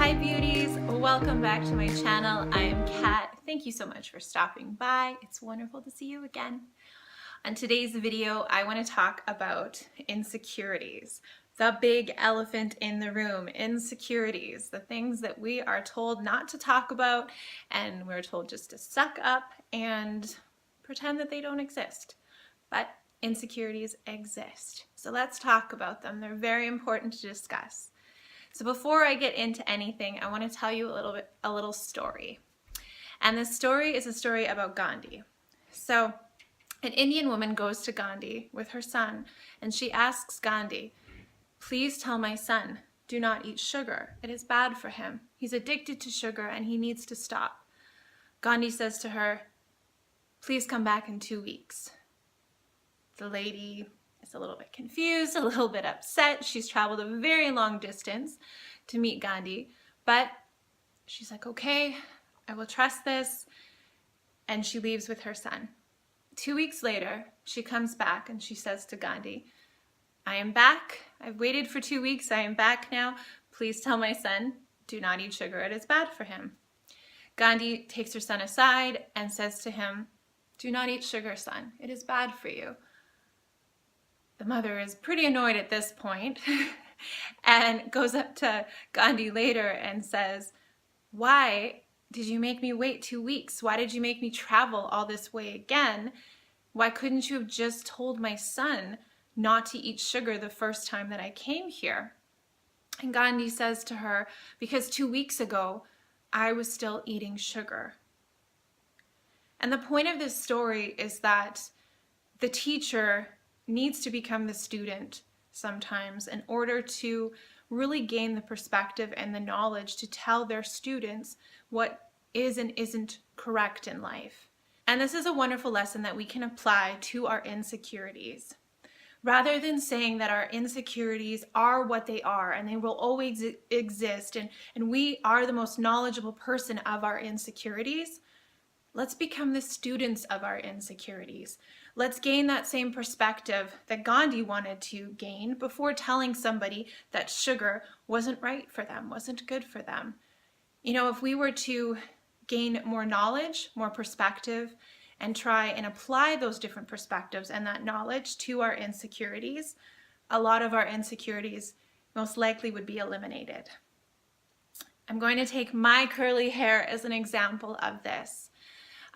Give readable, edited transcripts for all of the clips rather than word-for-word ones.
Hi beauties, welcome back to my channel. I am Kat. Thank you so much for stopping by. It's wonderful to see you again. On today's video, I want to talk about insecurities. The big elephant in the room, insecurities, the things that we are told not to talk about and we're told just to suck up and pretend that they don't exist. But insecurities exist. So let's talk about them. They're very important to discuss. So before I get into anything, I want to tell you a little story. And this story is a story about Gandhi. So an Indian woman goes to Gandhi with her son and she asks Gandhi, "Please tell my son, do not eat sugar. It is bad for him. He's addicted to sugar and he needs to stop." Gandhi says to her, "Please come back in 2 weeks." The lady is a little bit confused, a little bit upset. She's traveled a very long distance to meet Gandhi, but she's like, okay, I will trust this. And she leaves with her son. 2 weeks later, she comes back and she says to Gandhi, "I am back. I've waited for 2 weeks. I am back now. Please tell my son, do not eat sugar. It is bad for him." Gandhi takes her son aside and says to him, "Do not eat sugar, son. It is bad for you." The mother is pretty annoyed at this point and goes up to Gandhi later and says, "Why did you make me wait 2 weeks? Why did you make me travel all this way again? Why couldn't you have just told my son not to eat sugar the first time that I came here?" And Gandhi says to her, "Because 2 weeks ago, I was still eating sugar." And the point of this story is that the teacher needs to become the student sometimes in order to really gain the perspective and the knowledge to tell their students what is and isn't correct in life. And this is a wonderful lesson that we can apply to our insecurities. Rather than saying that our insecurities are what they are and they will always exist and we are the most knowledgeable person of our insecurities, let's become the students of our insecurities. Let's gain that same perspective that Gandhi wanted to gain before telling somebody that sugar wasn't right for them, wasn't good for them. You know, if we were to gain more knowledge, more perspective, and try and apply those different perspectives and that knowledge to our insecurities, a lot of our insecurities most likely would be eliminated. I'm going to take my curly hair as an example of this.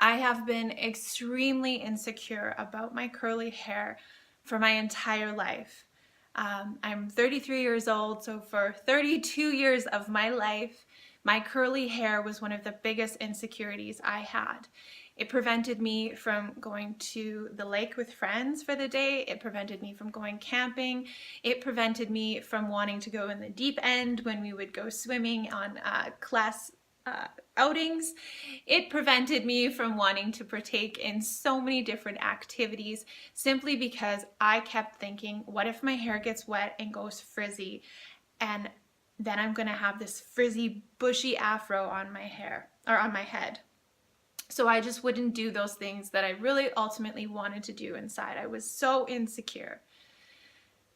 I have been extremely insecure about my curly hair for my entire life. I'm 33 years old, so for 32 years of my life, my curly hair was one of the biggest insecurities I had. It prevented me from going to the lake with friends for the day. It prevented me from going camping. It prevented me from wanting to go in the deep end when we would go swimming on class outings. It prevented me from wanting to partake in so many different activities simply because I kept thinking, what if my hair gets wet and goes frizzy and then I'm gonna have this frizzy bushy afro on my hair or on my head. So I just wouldn't do those things that I really ultimately wanted to do inside. I was so insecure.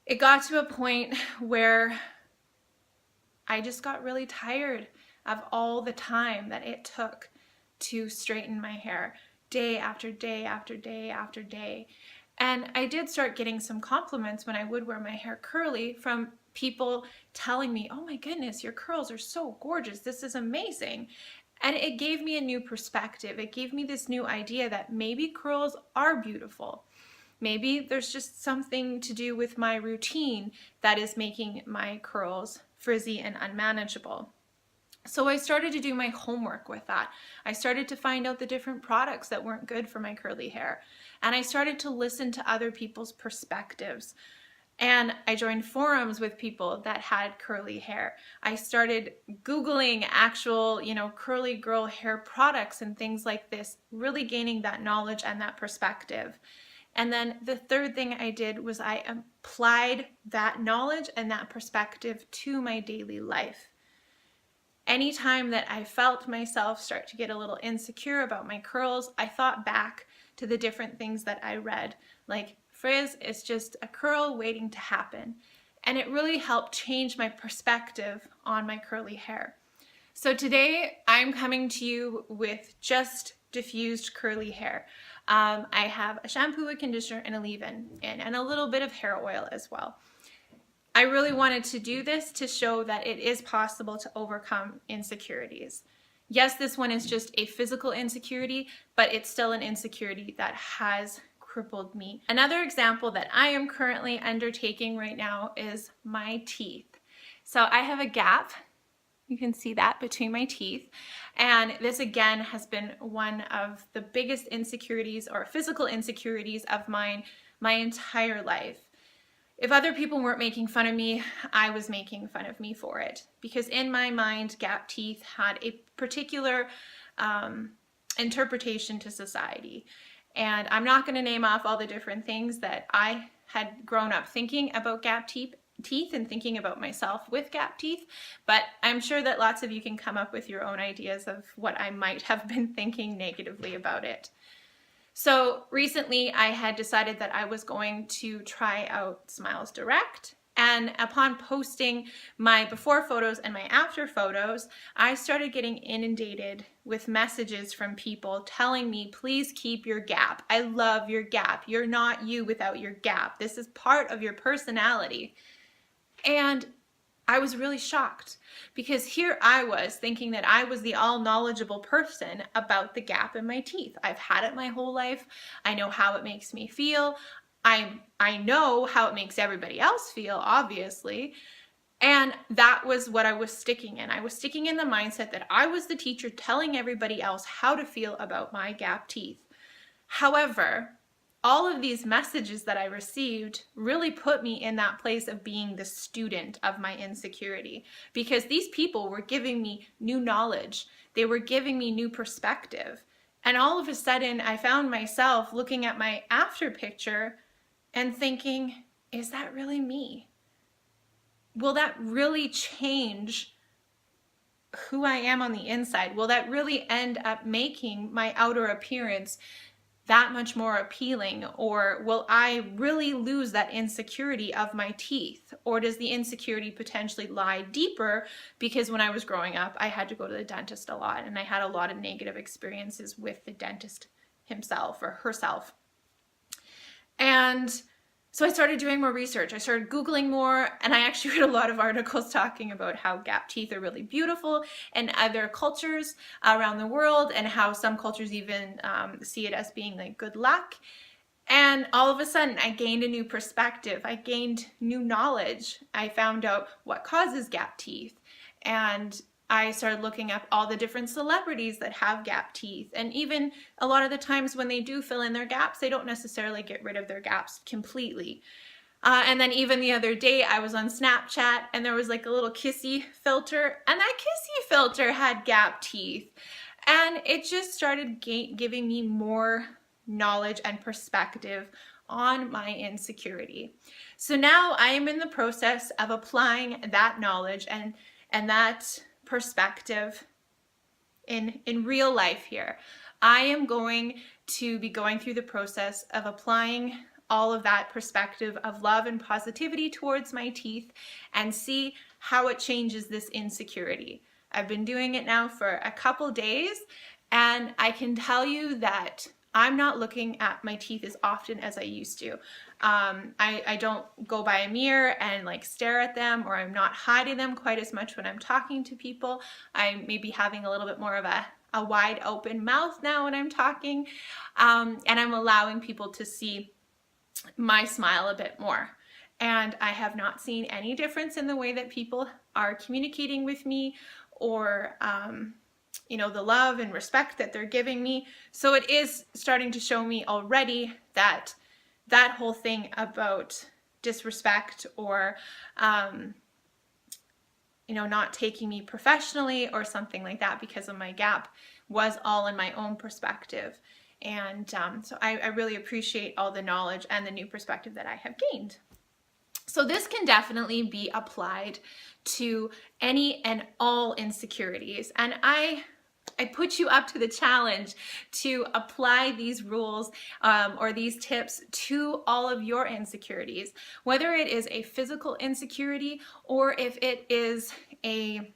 It got to a point where I just got really tired of all the time that it took to straighten my hair day after day after day after day. And I did start getting some compliments when I would wear my hair curly from people telling me, "Oh my goodness, your curls are so gorgeous. This is amazing." And it gave me a new perspective. It gave me this new idea that maybe curls are beautiful. Maybe there's just something to do with my routine that is making my curls frizzy and unmanageable. So I started to do my homework with that. I started to find out the different products that weren't good for my curly hair. And I started to listen to other people's perspectives. And I joined forums with people that had curly hair. I started Googling actual, curly girl hair products and things like this, really gaining that knowledge and that perspective. And then the third thing I did was I applied that knowledge and that perspective to my daily life. Anytime that I felt myself start to get a little insecure about my curls, I thought back to the different things that I read, like frizz is just a curl waiting to happen. And it really helped change my perspective on my curly hair. So today I'm coming to you with just diffused curly hair. I have a shampoo, a conditioner, and a leave-in, and a little bit of hair oil as well. I really wanted to do this to show that it is possible to overcome insecurities. Yes, this one is just a physical insecurity, but it's still an insecurity that has crippled me. Another example that I am currently undertaking right now is my teeth. So I have a gap. You can see that between my teeth. And this again has been one of the biggest insecurities or physical insecurities of mine my entire life. If other people weren't making fun of me, I was making fun of me for it. Because in my mind, gap teeth had a particular interpretation to society. And I'm not going to name off all the different things that I had grown up thinking about gap teeth and thinking about myself with gap teeth, but I'm sure that lots of you can come up with your own ideas of what I might have been thinking negatively about it. So recently I had decided that I was going to try out Smiles Direct, and upon posting my before photos and my after photos, I started getting inundated with messages from people telling me, please keep your gap. I love your gap. You're not you without your gap. This is part of your personality. And I was really shocked because here I was thinking that I was the all knowledgeable person about the gap in my teeth. I've had it my whole life. I know how it makes me feel. I know how it makes everybody else feel, obviously. And that was what I was sticking in. I was sticking in the mindset that I was the teacher telling everybody else how to feel about my gap teeth. However, all of these messages that I received really put me in that place of being the student of my insecurity, because these people were giving me new knowledge. They were giving me new perspective. And all of a sudden, I found myself looking at my after picture and thinking, is that really me? Will that really change who I am on the inside? Will that really end up making my outer appearance that much more appealing? Or will I really lose that insecurity of my teeth? Or does the insecurity potentially lie deeper because when I was growing up, I had to go to the dentist a lot and I had a lot of negative experiences with the dentist himself or herself. And so I started doing more research. I started Googling more, and I actually read a lot of articles talking about how gap teeth are really beautiful in other cultures around the world, and how some cultures even see it as being like good luck. And all of a sudden, I gained a new perspective. I gained new knowledge. I found out what causes gap teeth, and I started looking up all the different celebrities that have gap teeth. And even a lot of the times when they do fill in their gaps, they don't necessarily get rid of their gaps completely. And then even the other day I was on Snapchat and there was like a little kissy filter, and that kissy filter had gap teeth. And it just started giving me more knowledge and perspective on my insecurity. So now I am in the process of applying that knowledge and that perspective in real life here. I am going to be going through the process of applying all of that perspective of love and positivity towards my teeth and see how it changes this insecurity. I've been doing it now for a couple days, and I can tell you that I'm not looking at my teeth as often as I used to. I don't go by a mirror and like stare at them, or I'm not hiding them quite as much when I'm talking to people. I may be having a little bit more of a wide open mouth now when I'm talking, and I'm allowing people to see my smile a bit more. And I have not seen any difference in the way that people are communicating with me, or you know, the love and respect that they're giving me. So it is starting to show me already that that whole thing about disrespect or you know, not taking me professionally or something like that because of my gap was all in my own perspective. And so I really appreciate all the knowledge and the new perspective that I have gained. So this can definitely be applied to any and all insecurities. And I put you up to the challenge to apply these rules or these tips to all of your insecurities, whether it is a physical insecurity or if it is a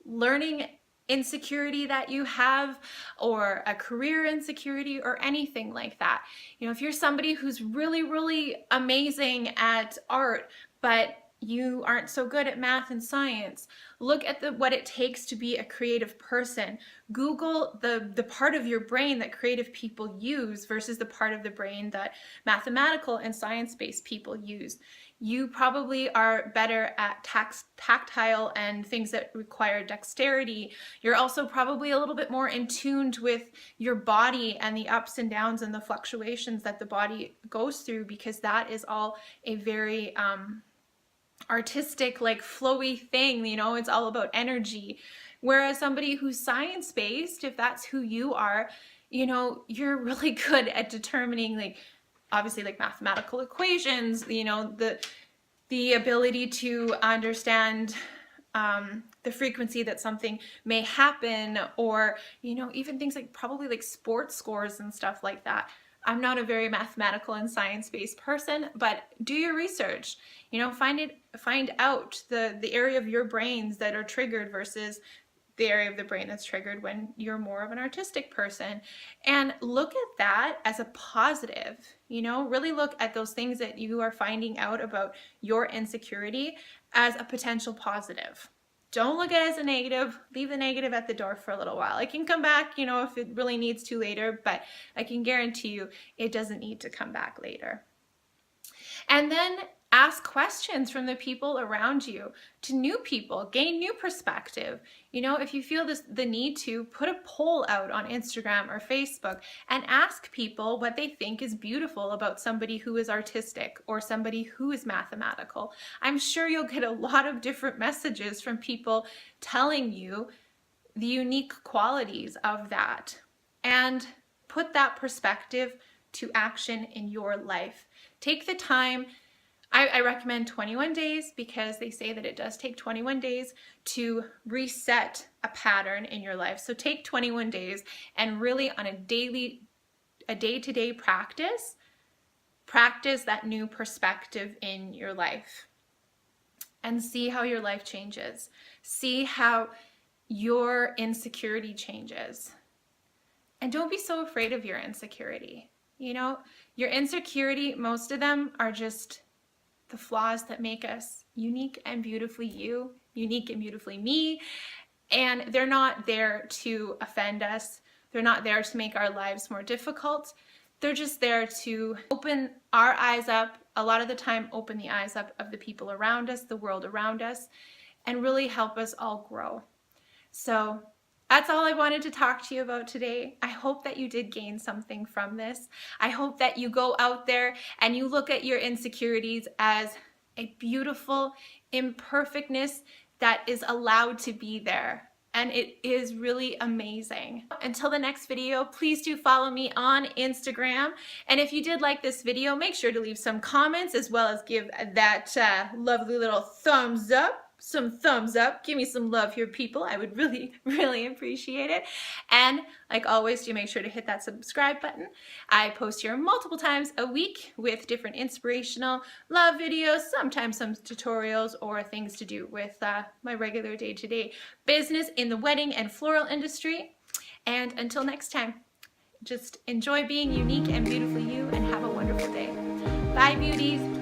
learning insecurity that you have, or a career insecurity, or anything like that. You know, if you're somebody who's really, really amazing at art, but you aren't so good at math and science, look at what it takes to be a creative person. Google the part of your brain that creative people use versus the part of the brain that mathematical and science-based people use. You probably are better at tactile and things that require dexterity. You're also probably a little bit more in tune with your body and the ups and downs and the fluctuations that the body goes through, because that is all a very artistic, like flowy thing, you know, it's all about energy. Whereas somebody who's science-based, if that's who you are, you know, you're really good at determining, like, obviously, like mathematical equations, you know, the ability to understand the frequency that something may happen, or, you know, even things like probably like sports scores and stuff like that. I'm not a very mathematical and science-based person, but do your research. You know, find out the area of your brains that are triggered versus the area of the brain that's triggered when you're more of an artistic person, and look at that as a positive. You know, really look at those things that you are finding out about your insecurity as a potential positive. Don't look at it as a negative. Leave the negative at the door for a little while. It can come back, you know, if it really needs to later, but I can guarantee you it doesn't need to come back later. And then ask questions from the people around you to new people, gain new perspective. You know, if you feel the need to, put a poll out on Instagram or Facebook and ask people what they think is beautiful about somebody who is artistic or somebody who is mathematical. I'm sure you'll get a lot of different messages from people telling you the unique qualities of that, and put that perspective to action in your life. Take the time. I recommend 21 days because they say that it does take 21 days to reset a pattern in your life. So take 21 days and really on a day-to-day practice that new perspective in your life, and see how your life changes. See how your insecurity changes. And don't be so afraid of your insecurity. You know, your insecurity, most of them are just the flaws that make us unique and beautifully you, unique and beautifully me. And they're not there to offend us. They're not there to make our lives more difficult. They're just there to open our eyes up, a lot of the time open the eyes up of the people around us, the world around us, and really help us all grow. So that's all I wanted to talk to you about today. I hope that you did gain something from this. I hope that you go out there and you look at your insecurities as a beautiful imperfectness that is allowed to be there. And it is really amazing. Until the next video, please do follow me on Instagram. And if you did like this video, make sure to leave some comments, as well as give that lovely little thumbs up. Some thumbs up. Give me some love here, people. I would really, really appreciate it. And like always, do make sure to hit that subscribe button. I post here multiple times a week with different inspirational love videos, sometimes some tutorials or things to do with my regular day-to-day business in the wedding and floral industry. And until next time, just enjoy being unique and beautifully you, and have a wonderful day. Bye, beauties.